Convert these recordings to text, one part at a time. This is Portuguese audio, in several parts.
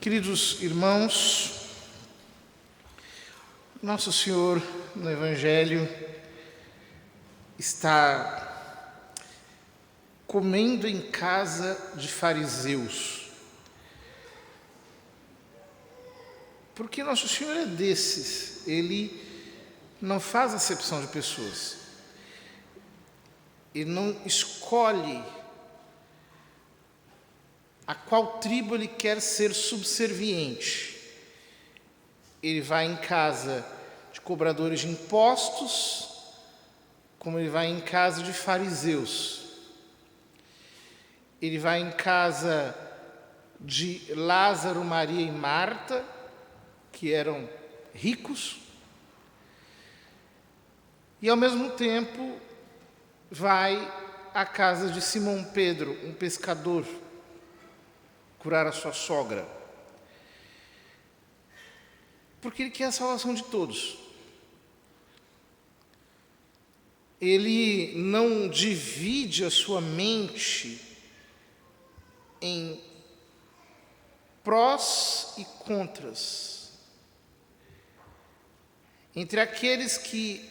Queridos irmãos, Nosso Senhor no Evangelho está comendo em casa de fariseus. Porque Nosso Senhor é desses, Ele não faz acepção de pessoas. Ele não escolhe a qual tribo ele quer ser subserviente. Ele vai em casa de cobradores de impostos, como ele vai em casa de fariseus. Ele vai em casa de Lázaro, Maria e Marta, que eram ricos, e ao mesmo tempo vai à casa de Simão Pedro, um pescador, curar a sua sogra. Porque ele quer a salvação de todos. Ele não divide a sua mente em prós e contras. Entre aqueles que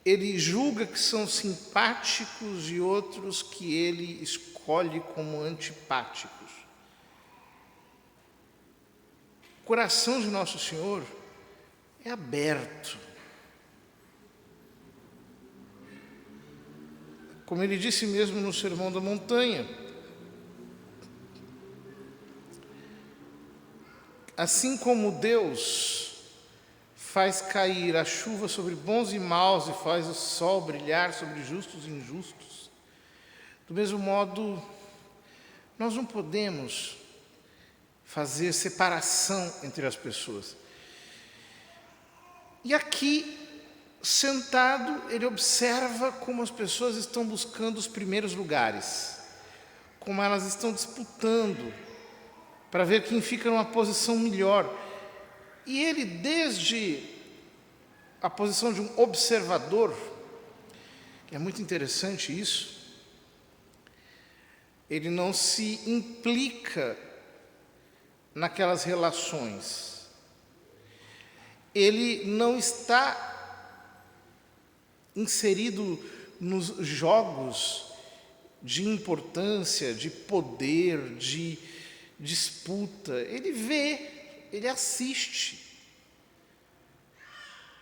ele julga que são simpáticos e outros que ele escolhe como antipáticos. O coração de Nosso Senhor é aberto. Como ele disse mesmo no Sermão da Montanha, assim como Deus faz cair a chuva sobre bons e maus e faz o sol brilhar sobre justos e injustos, do mesmo modo, nós não podemos fazer separação entre as pessoas. E aqui, sentado, ele observa como as pessoas estão buscando os primeiros lugares, como elas estão disputando para ver quem fica numa posição melhor. E ele, desde a posição de um observador, que é muito interessante isso, ele não se implica naquelas relações. Ele não está inserido nos jogos de importância, de poder, de disputa. Ele vê, ele assiste.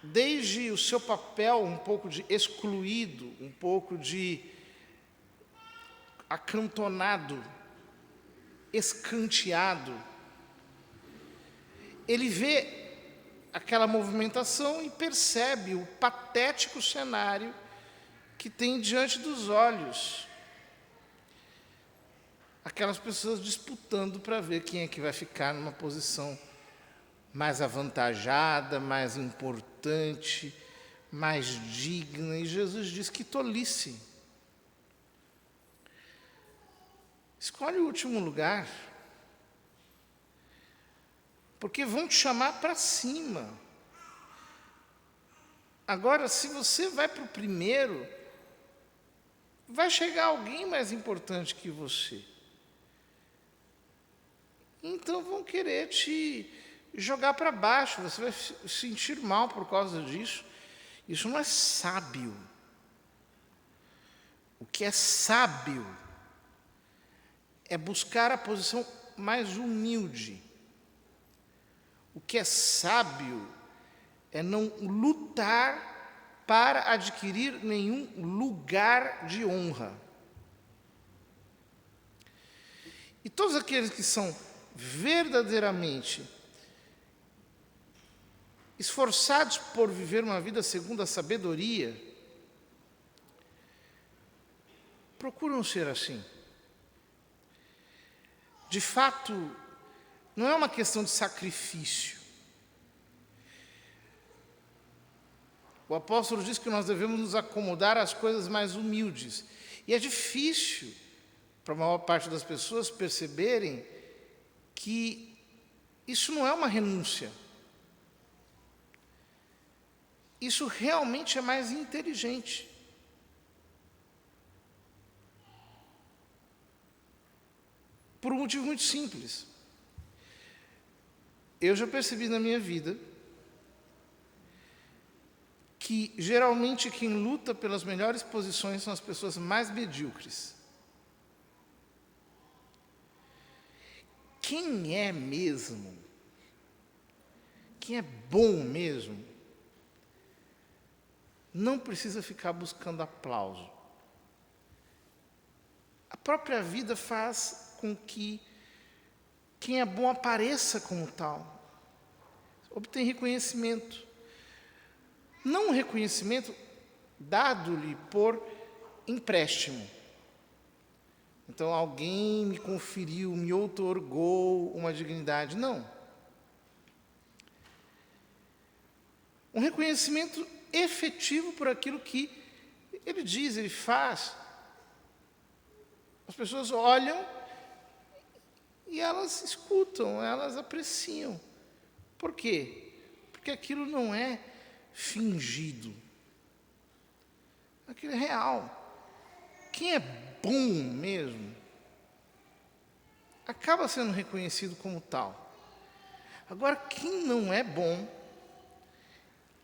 Desde o seu papel um pouco de excluído, um pouco de acantonado, escanteado, ele vê aquela movimentação e percebe o patético cenário que tem diante dos olhos. Aquelas pessoas disputando para ver quem é que vai ficar numa posição mais avantajada, mais importante, mais digna. E Jesus diz: que tolice. Escolhe o último lugar, porque vão te chamar para cima. Agora, se você vai para o primeiro, vai chegar alguém mais importante que você. Então vão querer te jogar para baixo, você vai se sentir mal por causa disso. Isso não é sábio. O que é sábio é buscar a posição mais humilde. O que é sábio é não lutar para adquirir nenhum lugar de honra. E todos aqueles que são verdadeiramente esforçados por viver uma vida segundo a sabedoria, procuram ser assim. De fato, não é uma questão de sacrifício. O apóstolo diz que nós devemos nos acomodar às coisas mais humildes. E é difícil para a maior parte das pessoas perceberem que isso não é uma renúncia. Isso realmente é mais inteligente. Por um motivo muito simples. eu já percebi na minha vida que geralmente quem luta pelas melhores posições são as pessoas mais medíocres. Quem é mesmo, quem é bom mesmo, não precisa ficar buscando aplauso. A própria vida faz com que quem é bom apareça como tal, obtém reconhecimento. Não um reconhecimento dado-lhe por empréstimo. Então, alguém me conferiu, me outorgou uma dignidade. Não. Um reconhecimento efetivo por aquilo que ele diz, ele faz. As pessoas olham e elas escutam, elas apreciam. Por quê? Porque aquilo não é fingido. Aquilo é real. Quem é bom mesmo acaba sendo reconhecido como tal. Agora, quem não é bom,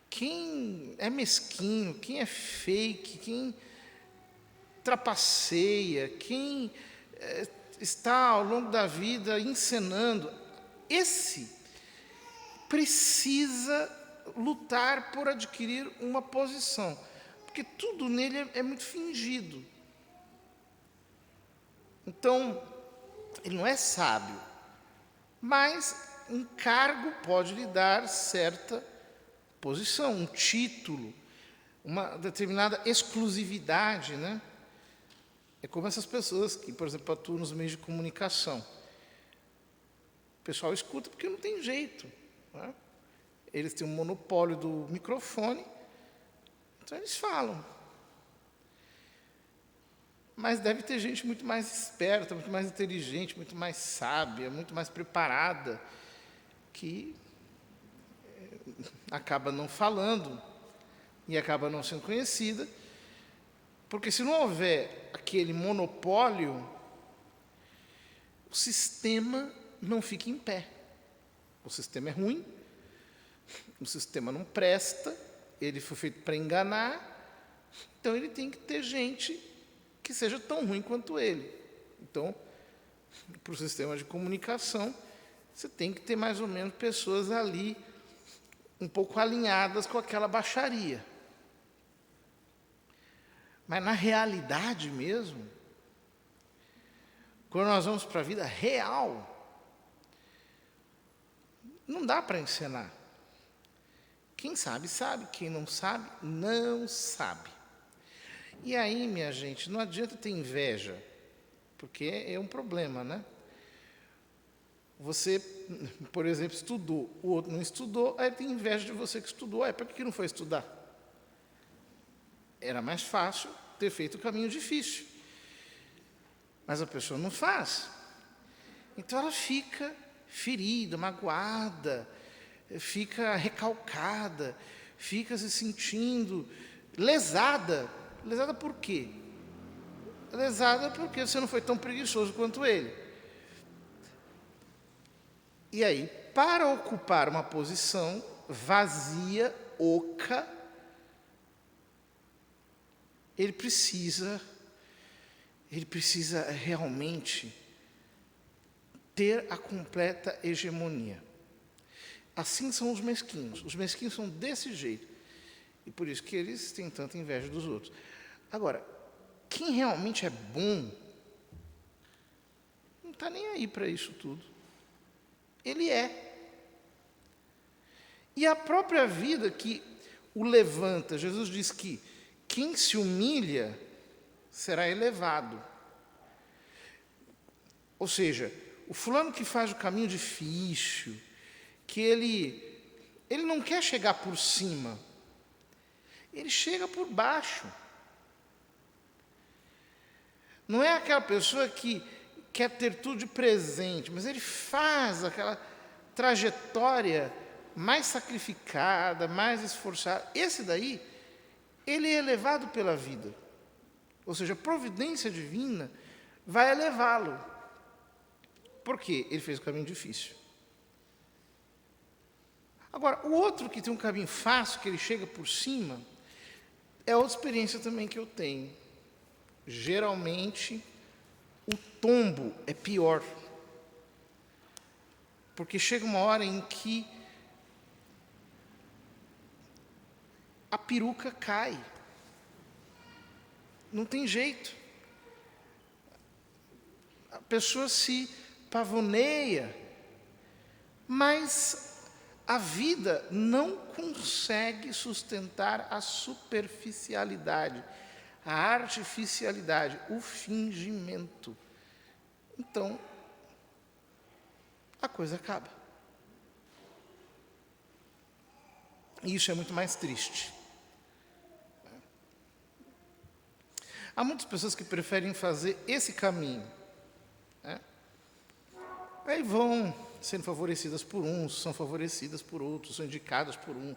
quem é mesquinho, quem é fake, quem trapaceia, quem está ao longo da vida encenando, esse precisa lutar por adquirir uma posição, porque tudo nele é muito fingido. Então, ele não é sábio, mas um cargo pode lhe dar certa posição, um título, uma determinada exclusividade, né? É como essas pessoas que, por exemplo, atuam nos meios de comunicação. O pessoal escuta porque não tem jeito, né? Eles têm um monopólio do microfone, então eles falam. Mas deve ter gente muito mais esperta, muito mais inteligente, muito mais sábia, muito mais preparada, que acaba não falando e acaba não sendo conhecida, porque se não houver aquele monopólio, o sistema não fica em pé. O sistema é ruim, o sistema não presta, ele foi feito para enganar, então ele tem que ter gente que seja tão ruim quanto ele. Então, para o sistema de comunicação, você tem que ter mais ou menos pessoas ali um pouco alinhadas com aquela baixaria. Mas na realidade mesmo, quando nós vamos para a vida real, não dá para encenar. Quem sabe, sabe. Quem não sabe, não sabe. E aí, minha gente, não adianta ter inveja, porque é um problema, né? Você, por exemplo, estudou, o outro não estudou, aí tem inveja de você que estudou. Aí, por que não foi estudar? Era mais fácil ter feito o caminho difícil. Mas a pessoa não faz. Então ela fica ferida, magoada, fica recalcada, fica se sentindo lesada. Lesada por quê? Lesada porque você não foi tão preguiçoso quanto ele. E aí, para ocupar uma posição vazia, oca, ele precisa realmente ter a completa hegemonia. Assim são os mesquinhos. Os mesquinhos são desse jeito. E por isso que eles têm tanta inveja dos outros. Agora, quem realmente é bom, não está nem aí para isso tudo. Ele é. E a própria vida que o levanta, Jesus diz que quem se humilha será elevado. Ou seja, o fulano que faz o caminho difícil, que ele não quer chegar por cima, ele chega por baixo. Não é aquela pessoa que quer ter tudo de presente, mas ele faz aquela trajetória mais sacrificada, mais esforçada. Esse daí, ele é elevado pela vida. Ou seja, a providência divina vai elevá-lo. Por quê? Ele fez o caminho difícil. Agora, o outro que tem um caminho fácil, que ele chega por cima, é outra experiência também que eu tenho. Geralmente, o tombo é pior. Porque chega uma hora em que a peruca cai. Não tem jeito. A pessoa se pavoneia, mas a vida não consegue sustentar a superficialidade, a artificialidade, o fingimento. Então, a coisa acaba. E isso é muito mais triste. Há muitas pessoas que preferem fazer esse caminho, né? Aí vão sendo favorecidas por uns, são favorecidas por outros, são indicadas por um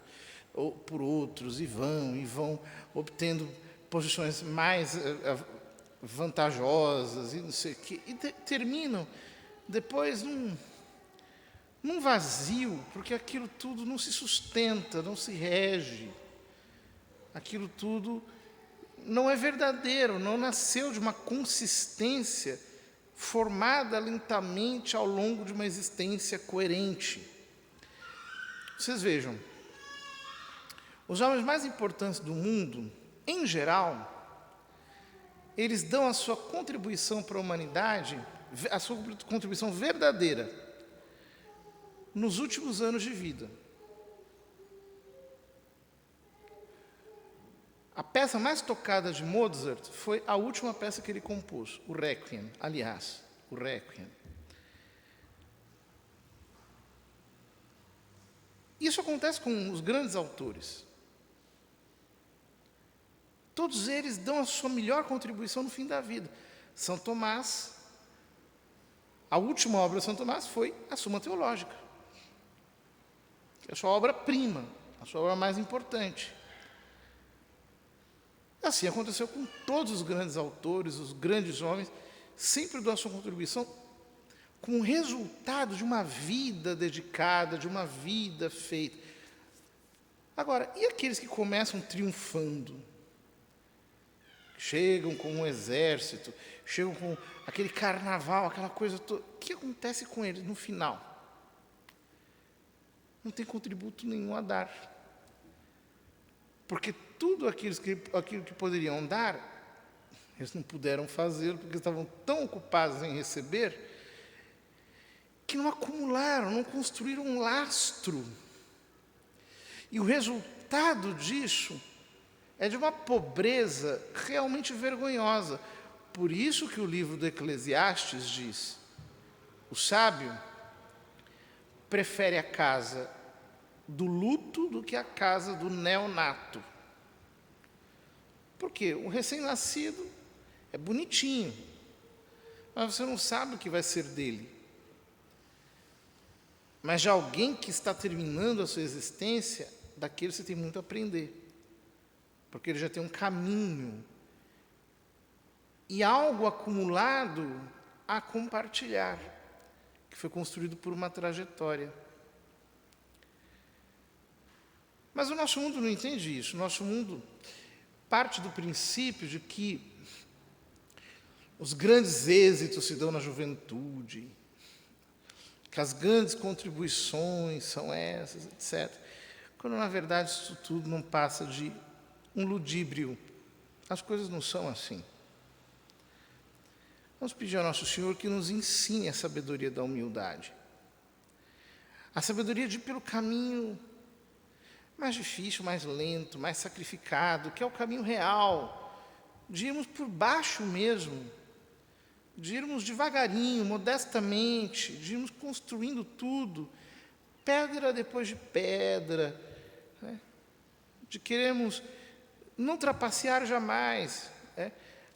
ou por outros, e vão obtendo posições mais vantajosas, e não sei o quê, e terminam depois num vazio, porque aquilo tudo não se sustenta, não se rege, aquilo tudo não é verdadeiro, não nasceu de uma consistência formada lentamente ao longo de uma existência coerente. Vocês vejam, os homens mais importantes do mundo, em geral, eles dão a sua contribuição para a humanidade, a sua contribuição verdadeira, nos últimos anos de vida. A peça mais tocada de Mozart foi a última peça que ele compôs, o Requiem, aliás, o Requiem. Isso acontece com os grandes autores. Todos eles dão a sua melhor contribuição no fim da vida. São Tomás, a última obra de São Tomás foi a Suma Teológica, que é a sua obra-prima, a sua obra mais importante. Assim aconteceu com todos os grandes autores, os grandes homens, sempre dão a sua contribuição com o resultado de uma vida dedicada, de uma vida feita. Agora, e aqueles que começam triunfando? Chegam com um exército, chegam com aquele carnaval, aquela coisa toda. O que acontece com eles no final? Não tem contributo nenhum a dar. Porque tudo aquilo que poderiam dar, eles não puderam fazer, porque estavam tão ocupados em receber, que não acumularam, não construíram um lastro. E o resultado disso é de uma pobreza realmente vergonhosa. Por isso que o livro do Eclesiastes diz: o sábio prefere a casa do luto do que a casa do neonato. Por quê? O recém-nascido é bonitinho, mas você não sabe o que vai ser dele. Mas já alguém que está terminando a sua existência, daquele você tem muito a aprender, porque ele já tem um caminho e algo acumulado a compartilhar, que foi construído por uma trajetória. Mas o nosso mundo não entende isso. O nosso mundo parte do princípio de que os grandes êxitos se dão na juventude, que as grandes contribuições são essas, etc. Quando, na verdade, isso tudo não passa de um ludíbrio. As coisas não são assim. Vamos pedir ao nosso Senhor que nos ensine a sabedoria da humildade. A sabedoria de ir pelo caminho mais difícil, mais lento, mais sacrificado, que é o caminho real, de irmos por baixo mesmo, de irmos devagarinho, modestamente, de irmos construindo tudo, pedra depois de pedra, né? De queremos não trapacear jamais, né?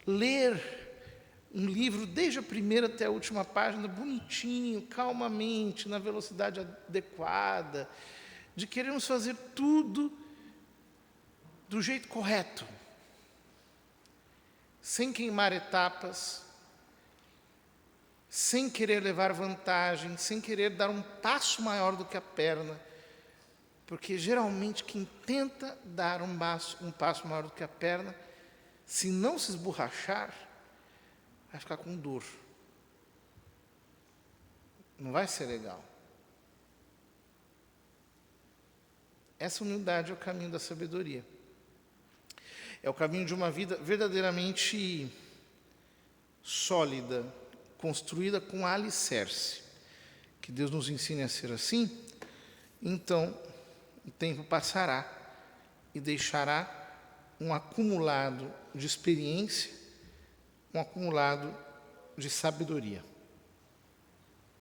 Ler um livro desde a primeira até a última página, bonitinho, calmamente, na velocidade adequada, de queremos fazer tudo do jeito correto, sem queimar etapas, sem querer levar vantagem, sem querer dar um passo maior do que a perna, Porque geralmente quem tenta dar um passo maior do que a perna, se não se esborrachar, vai ficar com dor. Não vai ser legal. Essa humildade é o caminho da sabedoria. É o caminho de uma vida verdadeiramente sólida, construída com alicerce. Que Deus nos ensine a ser assim, então o tempo passará e deixará um acumulado de experiência, um acumulado de sabedoria.